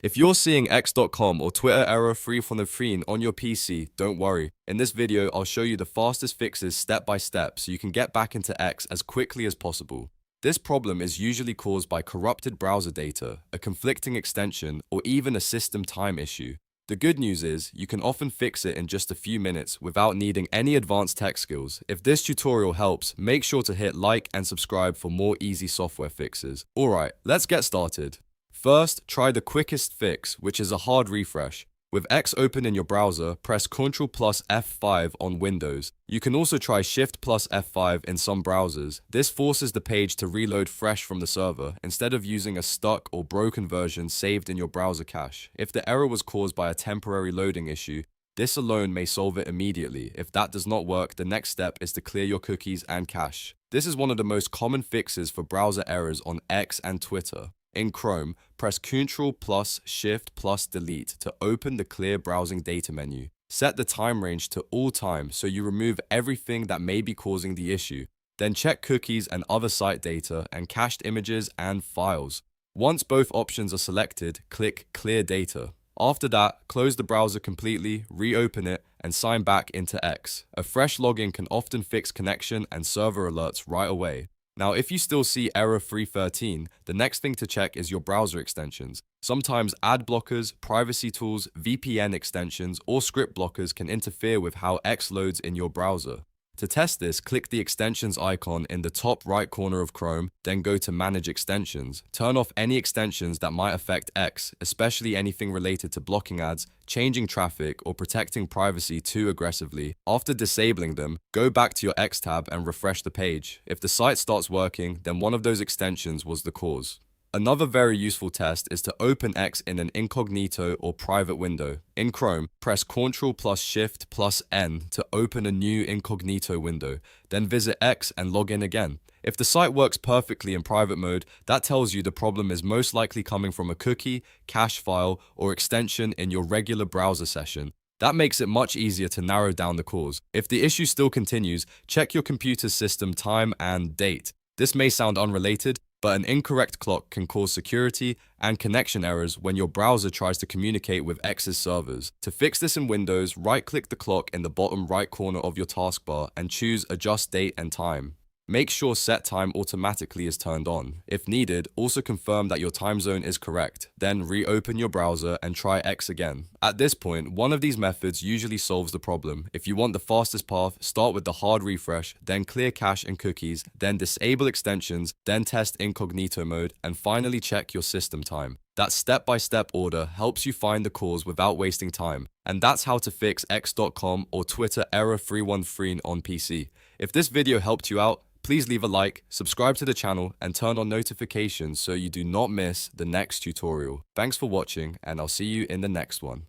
If you're seeing x.com or Twitter error 3 on your PC, don't worry. In this video, I'll show you the fastest fixes step by step so you can get back into X as quickly as possible. This problem is usually caused by corrupted browser data, a conflicting extension, or even a system time issue. The good news is, you can often fix it in just a few minutes without needing any advanced tech skills. If this tutorial helps, make sure to hit like and subscribe for more easy software fixes. Alright, let's get started. First, try the quickest fix, which is a hard refresh. With X open in your browser, press Ctrl plus F5 on Windows. You can also try Shift plus F5 in some browsers. This forces the page to reload fresh from the server, instead of using a stuck or broken version saved in your browser cache. If the error was caused by a temporary loading issue, this alone may solve it immediately. If that does not work, the next step is to clear your cookies and cache. This is one of the most common fixes for browser errors on X and Twitter. In Chrome, press Ctrl plus Shift plus Delete to open the Clear Browsing Data menu. Set the time range to all time so you remove everything that may be causing the issue. Then check cookies and other site data and cached images and files. Once both options are selected, click Clear Data. After that, close the browser completely, reopen it, and sign back into X. A fresh login can often fix connection and server alerts right away. Now, if you still see error 313, the next thing to check is your browser extensions. Sometimes ad blockers, privacy tools, VPN extensions, or script blockers can interfere with how X loads in your browser. To test this, click the extensions icon in the top right corner of Chrome, then go to Manage Extensions. Turn off any extensions that might affect X, especially anything related to blocking ads, changing traffic, or protecting privacy too aggressively. After disabling them, go back to your X tab and refresh the page. If the site starts working, then one of those extensions was the cause. Another very useful test is to open X in an incognito or private window. In Chrome, press Ctrl plus Shift plus N to open a new incognito window. Then visit X and log in again. If the site works perfectly in private mode, that tells you the problem is most likely coming from a cookie, cache file, or extension in your regular browser session. That makes it much easier to narrow down the cause. If the issue still continues, check your computer's system time and date. This may sound unrelated, but an incorrect clock can cause security and connection errors when your browser tries to communicate with X's servers. To fix this in Windows, right-click the clock in the bottom right corner of your taskbar and choose Adjust Date and Time. Make sure Set Time Automatically is turned on. If needed, also confirm that your time zone is correct. Then reopen your browser and try X again. At this point, one of these methods usually solves the problem. If you want the fastest path, start with the hard refresh, then clear cache and cookies, then disable extensions, then test incognito mode, and finally check your system time. That step-by-step order helps you find the cause without wasting time. And that's how to fix x.com or Twitter error 313 on PC. If this video helped you out, please leave a like, subscribe to the channel, and turn on notifications so you do not miss the next tutorial. Thanks for watching, and I'll see you in the next one.